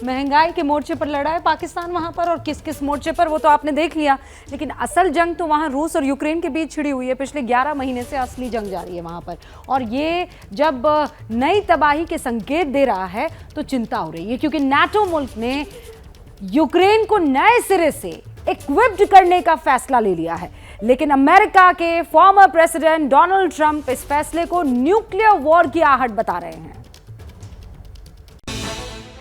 A: महंगाई के मोर्चे पर लड़ा है पाकिस्तान वहां पर, और किस किस मोर्चे पर वो तो आपने देख लिया, लेकिन असल जंग तो वहां रूस और यूक्रेन के बीच छिड़ी हुई है। पिछले 11 महीने से असली जंग जारी है वहां पर, और ये जब नई तबाही के संकेत दे रहा है तो चिंता हो रही है, क्योंकि नाटो मुल्क ने यूक्रेन को नए सिरे से इक्विप्ड करने का फैसला ले लिया है। लेकिन अमेरिका के फॉर्मर प्रेसिडेंट डोनाल्ड ट्रंप इस फैसले को न्यूक्लियर वॉर की आहट बता रहे हैं।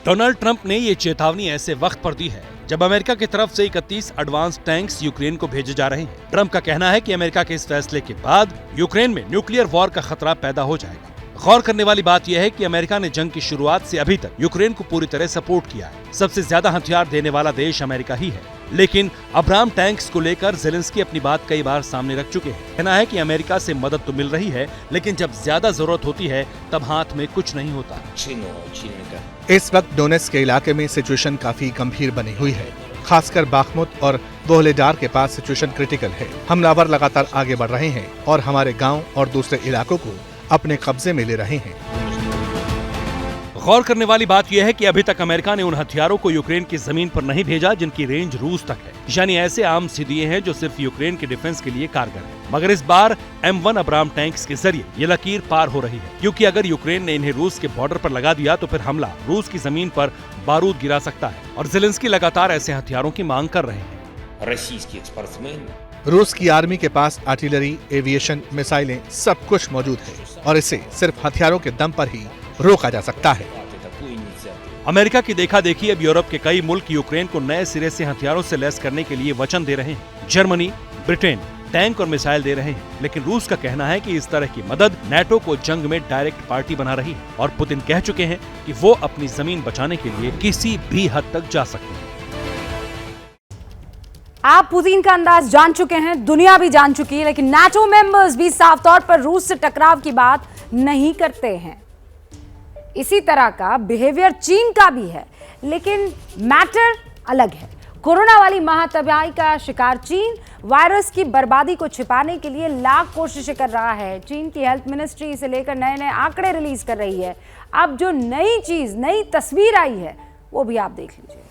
E: डोनाल्ड ट्रंप ने ये चेतावनी ऐसे वक्त पर दी है जब अमेरिका की तरफ से 31 एडवांस टैंक्स यूक्रेन को भेजे जा रहे हैं। ट्रंप का कहना है कि अमेरिका के इस फैसले के बाद यूक्रेन में न्यूक्लियर वॉर का खतरा पैदा हो जाएगा। गौर करने वाली बात यह है कि अमेरिका ने जंग की शुरुआत से अभी तक यूक्रेन को पूरी तरह सपोर्ट किया है। सबसे ज्यादा हथियार देने वाला देश अमेरिका ही है। लेकिन अब्राम टैंक्स को लेकर ज़ेलेंस्की अपनी बात कई बार सामने रख चुके हैं। कहना है कि अमेरिका से मदद तो मिल रही है, लेकिन जब ज्यादा जरूरत होती है तब हाथ में कुछ नहीं होता।
D: इस वक्त डोनेट्स्क के इलाके में सिचुएशन काफी गंभीर बनी हुई है। खासकर बाखमुत और वोहलेडार के पास सिचुएशन क्रिटिकल है। हमलावर लगातार आगे बढ़ रहे हैं और हमारे गांव और दूसरे इलाकों को अपने कब्जे में ले रहे हैं।
E: गौर करने वाली बात यह है कि अभी तक अमेरिका ने उन हथियारों को यूक्रेन की जमीन पर नहीं भेजा जिनकी रेंज रूस तक है, यानी ऐसे आर्म्स दिए हैं जो सिर्फ यूक्रेन के डिफेंस के लिए कारगर है। मगर इस बार M1 अब्राम टैंक्स के जरिए ये लकीर पार हो रही है, क्योंकि अगर यूक्रेन ने इन्हें रूस के बॉर्डर पर लगा दिया तो फिर हमला रूस की जमीन पर बारूद गिरा सकता है। और ज़ेलेंस्की लगातार ऐसे हथियारों की मांग कर रहे हैं।
D: रूस की आर्मी के पास आर्टिलरी, एविएशन, मिसाइलें सब कुछ मौजूद है और इसे सिर्फ हथियारों के दम पर ही रोका जा सकता है।
E: अमेरिका की देखा देखी अब यूरोप के कई मुल्क यूक्रेन को नए सिरे से हथियारों से लैस करने के लिए वचन दे रहे हैं। जर्मनी, ब्रिटेन टैंक और मिसाइल दे रहे हैं, लेकिन रूस का कहना है कि इस तरह की मदद नाटो को जंग में डायरेक्ट पार्टी बना रही है। और पुतिन कह चुके हैं कि वो अपनी जमीन बचाने के लिए किसी भी हद तक जा सकते हैं।
A: आप पुतिन का अंदाज जान चुके हैं, दुनिया भी जान चुकी है, लेकिन नाटो मेंबर्स भी साफ तौर पर रूस से टकराव की बात नहीं करते हैं। इसी तरह का बिहेवियर चीन का भी है, लेकिन मैटर अलग है। कोरोना वाली महातबाही का शिकार चीन वायरस की बर्बादी को छिपाने के लिए लाख कोशिशें कर रहा है। चीन की हेल्थ मिनिस्ट्री इसे लेकर नए नए आंकड़े रिलीज कर रही है। अब जो नई चीज, नई तस्वीर आई है, वो भी आप देख लीजिए।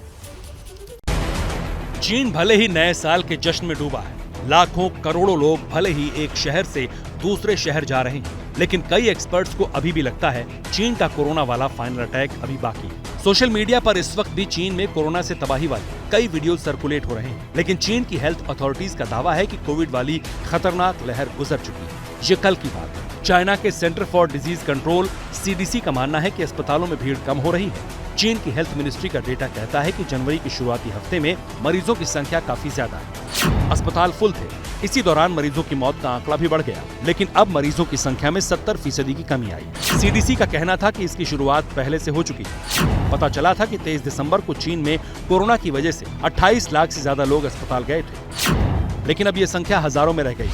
E: चीन भले ही नए साल के जश्न में डूबा है, लाखों करोड़ों लोग भले ही एक शहर से दूसरे शहर जा रहे हैं, लेकिन कई एक्सपर्ट्स को अभी भी लगता है चीन का कोरोना वाला फाइनल अटैक अभी बाकी है। सोशल मीडिया पर इस वक्त भी चीन में कोरोना से तबाही वाले कई वीडियो सर्कुलेट हो रहे हैं, लेकिन चीन की हेल्थ अथॉरिटीज का दावा है कि कोविड वाली खतरनाक लहर गुजर चुकी है। ये कल की बात है। चाइना के centre for disease control CDC का मानना है कि अस्पतालों में भीड़ कम हो रही है। चीन की हेल्थ मिनिस्ट्री का डेटा कहता है कि जनवरी के शुरुआती हफ्ते में मरीजों की संख्या काफी ज्यादा है। अस्पताल फुल थे। इसी दौरान मरीजों की मौत का आंकड़ा भी बढ़ गया, लेकिन अब मरीजों की संख्या में 70% की कमी आई। CDC का कहना था कि इसकी शुरुआत पहले से हो चुकी थी। पता चला था कि 23 दिसंबर को चीन में कोरोना की वजह से 28 लाख से ज्यादा लोग अस्पताल गए थे, लेकिन अब ये संख्या हजारों में रह गई।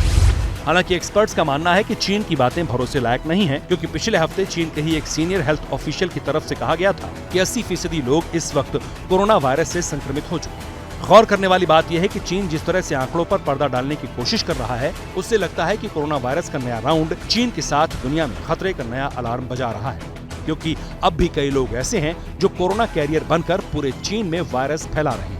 E: हालांकि एक्सपर्ट्स का मानना है कि चीन की बातें भरोसे लायक नहीं हैं, क्योंकि पिछले हफ्ते चीन के ही एक सीनियर हेल्थ ऑफिशियल की तरफ से कहा गया था कि 80% लोग इस वक्त कोरोना वायरस से संक्रमित हो चुके हैं। गौर करने वाली बात यह है कि चीन जिस तरह से आंकड़ों पर पर्दा डालने की कोशिश कर रहा है, उससे लगता है कि कोरोना वायरस का नया राउंड चीन के साथ दुनिया में खतरे का नया अलार्म बजा रहा है, क्योंकि अब भी कई लोग ऐसे हैं जो कोरोना कैरियर बनकर पूरे चीन में वायरस फैला रहे हैं।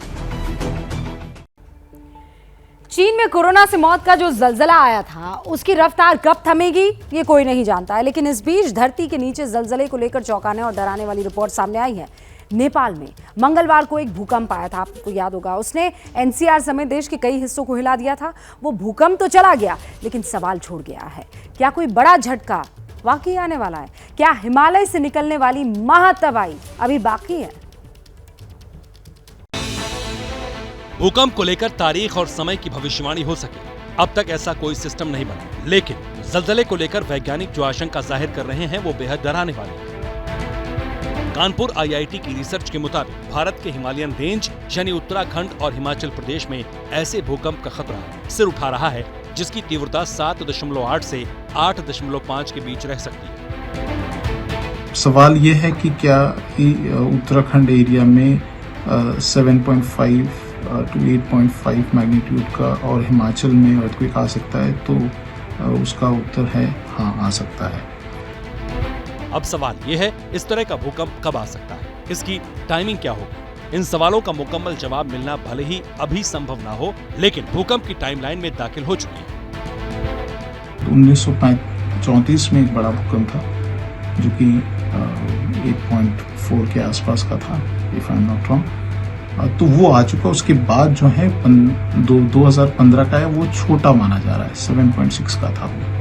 A: चीन में कोरोना से मौत का जो जलजला आया था, उसकी रफ्तार कब थमेगी ये कोई नहीं जानता है, लेकिन इस बीच धरती के नीचे जलजले को लेकर चौंकाने और डराने वाली रिपोर्ट सामने आई है। नेपाल में मंगलवार को एक भूकंप आया था, आपको याद होगा। उसने NCR समेत देश के कई हिस्सों को हिला दिया था। वो भूकंप तो चला गया, लेकिन सवाल छोड़ गया है, क्या कोई बड़ा झटका वाकई आने वाला है? क्या हिमालय से निकलने वाली महातबाही अभी बाकी है?
E: भूकंप को लेकर तारीख और समय की भविष्यवाणी हो सके, अब तक ऐसा कोई सिस्टम नहीं बना, लेकिन जलजले को लेकर वैज्ञानिक जो आशंका जाहिर कर रहे हैं वो बेहद डराने वाली है। कानपुर IIT की रिसर्च के मुताबिक भारत के हिमालयन रेंज यानी उत्तराखंड और हिमाचल प्रदेश में ऐसे भूकंप का खतरा सिर उठा रहा है, जिसकी तीव्रता 7.8 से 8.5 के बीच रह सकती है।
F: सवाल ये है कि क्या उत्तराखंड एरिया में 7.5 to 8.5 मैग्नीट्यूड का और हिमाचल में अर्थक्वेक आ सकता है? तो उसका उत्तर है हाँ, आ सकता है।
E: अब सवाल ये है, इस तरह का भूकंप कब आ सकता है, इसकी टाइमिंग क्या होगी? इन सवालों का मुकम्मल जवाब मिलना भले ही अभी संभव ना हो, लेकिन भूकंप की टाइमलाइन में दाखिल हो चुकी है।
F: 1934 में एक बड़ा भूकंप था, जो कि 8.4 के आसपास का था, if I am not wrong. तो वो आ चुका। उसके बाद जो है 2015 का है, वो छोटा माना जा रहा है, 7.6 का था वो।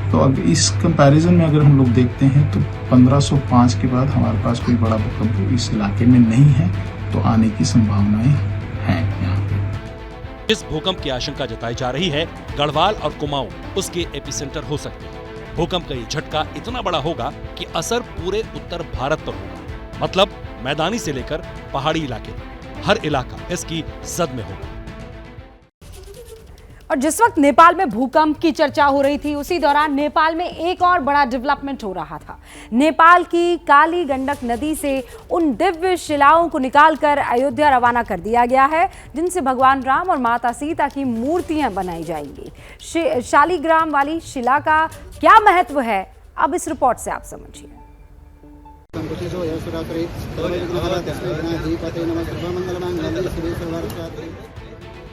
F: तो अब इस कंपैरिजन में अगर हम लोग देखते हैं तो 1505 के बाद हमारे पास कोई बड़ा भूकंप इस इलाके में नहीं है, तो आने की संभावनाएं हैं यहाँ पे।
E: इस भूकंप की आशंका जताई जा रही है गढ़वाल और कुमाऊं उसके एपिसेंटर हो सकते हैं। भूकंप का ये झटका इतना बड़ा होगा कि असर पूरे उत्तर भारत पर होगा, मतलब मैदानी से लेकर पहाड़ी इलाके तक हर इलाका इसकी जद में होगा।
A: और जिस वक्त नेपाल में भूकंप की चर्चा हो रही थी, उसी दौरान नेपाल में एक और बड़ा डेवलपमेंट हो रहा था। नेपाल की काली गंडक नदी से उन दिव्य शिलाओं को निकालकर अयोध्या रवाना कर दिया गया है, जिनसे भगवान राम और माता सीता की मूर्तियां बनाई जाएंगी। शालिग्राम वाली शिला का क्या महत्व है, अब इस रिपोर्ट से आप समझिए।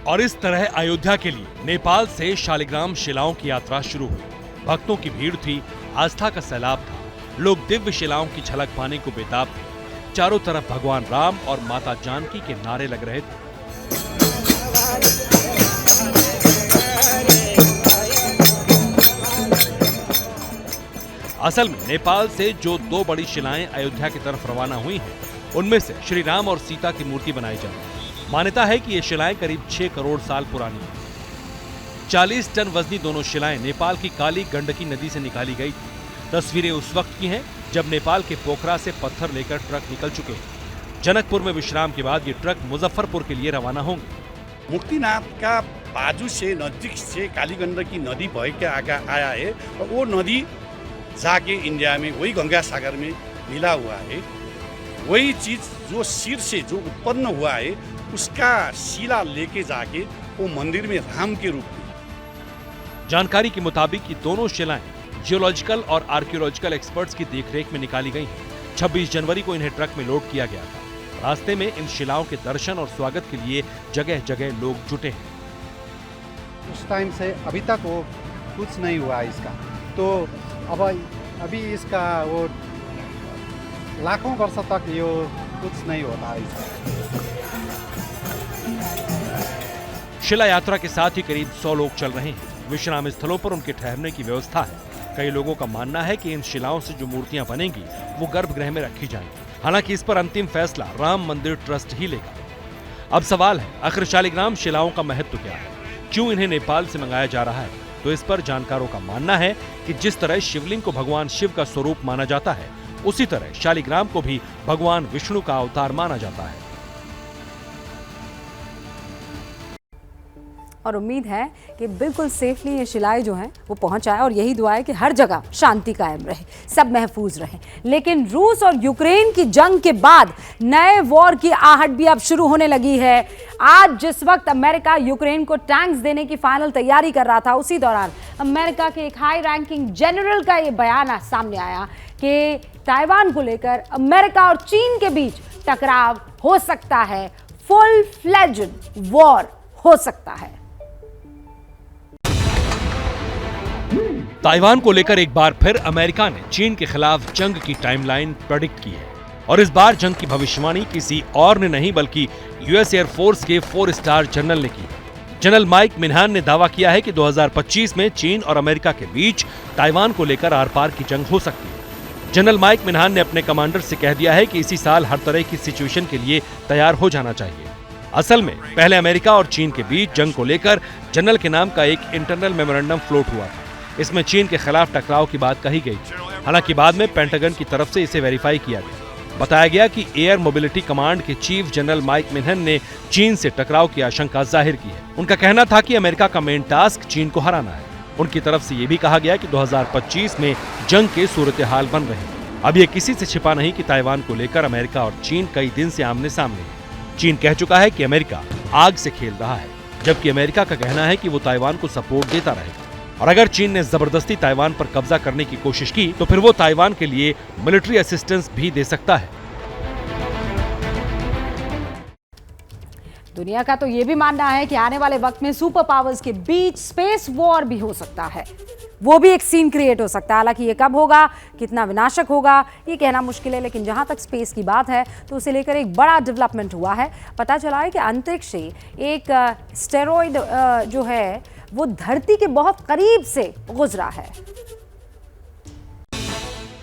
E: और इस तरह अयोध्या के लिए नेपाल से शालिग्राम शिलाओं की यात्रा शुरू हुई। भक्तों की भीड़ थी, आस्था का सैलाब था, लोग दिव्य शिलाओं की झलक पाने को बेताब थे। चारों तरफ भगवान राम और माता जानकी के नारे लग रहे थे। असल में नेपाल से जो दो बड़ी शिलाएं अयोध्या की तरफ रवाना हुई हैं, उनमें से श्री राम और सीता की मूर्ति बनाई जाएगी। मान्यता है कि ये शिलाएं करीब 6 करोड़ साल पुरानी हैं। 40 टन वजनी दोनों शिलाएं नेपाल की काली गंडकी नदी से निकाली गई थी। तस्वीरें उस वक्त की हैं जब नेपाल के पोखरा से पत्थर लेकर ट्रक निकल चुके हैं। जनकपुर में विश्राम के बाद ये ट्रक मुजफ्फरपुर के लिए रवाना होंगे।
G: मुक्तिनाथ का बाजू से नजदीक से काली गंडकी नदी बह के आया है और वो नदी जाके इंडिया में वही गंगा सागर में मिला हुआ है। वही चीज जो सिर से जो उत्पन्न हुआ है उसका शिला लेके जाके वो मंदिर में राम के रूप में।
E: जानकारी के मुताबिक ये दोनों शिलाएं जियोलॉजिकल और आर्कियोलॉजिकल एक्सपर्ट्स की देखरेख में निकाली गई हैं। 26 जनवरी को इन्हें ट्रक में लोड किया गया था। रास्ते में इन शिलाओं के दर्शन और स्वागत के लिए जगह जगह लोग जुटे हैं।
H: उस टाइम से अभी तक वो कुछ नहीं हुआ इसका, तो अभी इसका वो लाखों वर्ष तक ये कुछ नहीं होता इसका।
E: शिला यात्रा के साथ ही करीब 100 लोग चल रहे हैं। विश्राम स्थलों पर उनके ठहरने की व्यवस्था है। कई लोगों का मानना है कि इन शिलाओं से जो मूर्तियां बनेंगी वो गर्भगृह में रखी जाएंगी। हालांकि इस पर अंतिम फैसला राम मंदिर ट्रस्ट ही लेगा। अब सवाल है, आखिर शालिग्राम शिलाओं का महत्व क्या है, क्यों इन्हें नेपाल से मंगाया जा रहा है? तो इस पर जानकारों का मानना है कि जिस तरह शिवलिंग को भगवान शिव का स्वरूप माना जाता है, उसी तरह शालिग्राम को भी भगवान विष्णु का अवतार माना जाता है।
A: और उम्मीद है कि बिल्कुल सेफली ये शिलाएं जो हैं वो पहुंच आए, और यही दुआ है कि हर जगह शांति कायम रहे, सब महफूज रहें। लेकिन रूस और यूक्रेन की जंग के बाद नए वॉर की आहट भी अब शुरू होने लगी है। आज जिस वक्त अमेरिका यूक्रेन को टैंक्स देने की फाइनल तैयारी कर रहा था, उसी दौरान अमेरिका के एक हाई रैंकिंग जनरल का ये बयान सामने आया कि ताइवान को लेकर अमेरिका और चीन के बीच टकराव हो सकता है, फुल फ्लेज्ड वॉर हो सकता है।
E: ताइवान को लेकर एक बार फिर अमेरिका ने चीन के खिलाफ जंग की टाइमलाइन प्रेडिक्ट की है, और इस बार जंग की भविष्यवाणी किसी और ने नहीं बल्कि यूएस एयरफोर्स के 4 स्टार जनरल ने की। जनरल माइक मिन्हान ने दावा किया है कि 2025 में चीन और अमेरिका के बीच ताइवान को लेकर आर पार की जंग हो सकती है। जनरल माइक मिन्हान ने अपने कमांडर से कह दिया है कि इसी साल हर तरह की सिचुएशन के लिए तैयार हो जाना चाहिए। असल में पहले अमेरिका और चीन के बीच जंग को लेकर जनरल के नाम का एक इंटरनल मेमोरेंडम फ्लोट हुआ था। इसमें चीन के खिलाफ टकराव की बात कही गई थी। हालांकि बाद में पेंटागन की तरफ से इसे वेरीफाई किया गया। बताया गया कि एयर मोबिलिटी कमांड के चीफ जनरल माइक मिन्हान ने चीन से टकराव की आशंका जाहिर की है। उनका कहना था कि अमेरिका का मेन टास्क चीन को हराना है। उनकी तरफ से यह भी कहा गया कि 2025 में जंग के सूरत हाल बन रहे हैं। अब ये किसी से छिपा नहीं कि ताइवान को लेकर अमेरिका और चीन कई दिन से आमने सामने है। चीन कह चुका है कि अमेरिका आग से खेल रहा है, जबकि अमेरिका का कहना है कि वो ताइवान को सपोर्ट देता रहेगा। और अगर चीन ने जबरदस्ती ताइवान पर कब्जा करने की कोशिश की तो फिर वो ताइवान के लिए मिलिट्री असिस्टेंस भी दे सकता है।
A: दुनिया का तो ये भी मानना है कि आने वाले वक्त में सुपर पावर्स के बीच स्पेस वॉर भी हो सकता है। वो भी एक सीन क्रिएट हो सकता है। हालांकि ये कब होगा, कितना विनाशक होगा, ये कहना मुश्किल है। लेकिन जहां तक स्पेस की बात है तो उसे लेकर एक बड़ा डेवलपमेंट हुआ है। पता चला है कि अंतरिक्ष से एक एस्टेरॉयड जो है वो धरती के बहुत करीब से गुजरा है।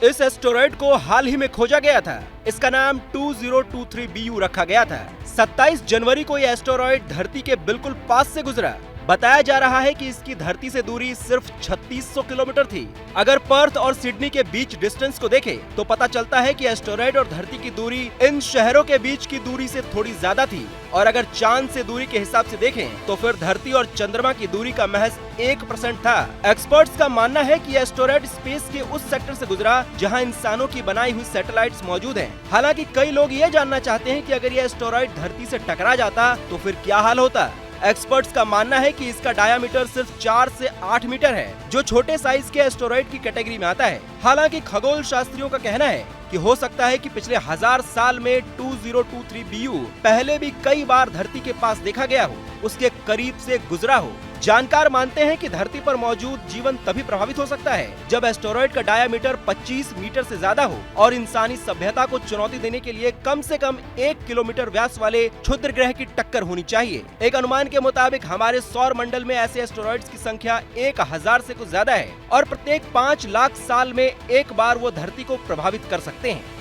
P: इस एस्टेरॉयड को हाल ही में खोजा गया था। इसका नाम 2023 BU रखा गया था। 27 जनवरी को यह एस्टेरॉयड धरती के बिल्कुल पास से गुजरा।
I: बताया जा रहा है कि इसकी धरती से दूरी सिर्फ 3600 किलोमीटर थी। अगर पर्थ और सिडनी के बीच डिस्टेंस को देखें तो पता चलता है कि एस्टेरॉयड और धरती की दूरी इन शहरों के बीच की दूरी से थोड़ी ज्यादा थी। और अगर चांद से दूरी के हिसाब से देखें तो फिर धरती और चंद्रमा की दूरी का महज 1% था। एक्सपर्ट्स का मानना है कि एस्टेरॉयड स्पेस के उस सेक्टर से गुजरा जहां इंसानों की बनाई हुई सैटेलाइट्स मौजूद हैं। हालांकि कई लोग ये जानना चाहते हैं कि अगर ये एस्टेरॉयड धरती से टकरा जाता तो फिर क्या हाल होता। एक्सपर्ट्स का मानना है कि इसका डायामीटर सिर्फ 4 से 8 मीटर है, जो छोटे साइज के एस्टेरॉयड की कैटेगरी में आता है। हालांकि खगोल शास्त्रियों का कहना है कि हो सकता है कि पिछले 1000 साल में 2023 BU पहले भी कई बार धरती के पास देखा गया हो, उसके करीब से गुजरा हो। जानकार मानते हैं कि धरती पर मौजूद जीवन तभी प्रभावित हो सकता है जब एस्टेरॉयड का डायामीटर 25 मीटर से ज्यादा हो और इंसानी सभ्यता को चुनौती देने के लिए कम से कम 1 किलोमीटर व्यास वाले क्षुद्र ग्रह की टक्कर होनी चाहिए। एक अनुमान के मुताबिक हमारे सौर मंडल में ऐसे एस्टेरॉयड्स की संख्या 1000 से कुछ ज्यादा है और प्रत्येक 5 लाख साल में एक बार वो धरती को प्रभावित कर सकते हैं।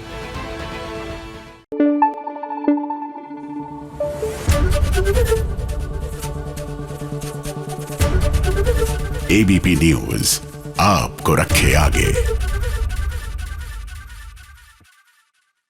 J: ABP न्यूज आपको रखे आगे।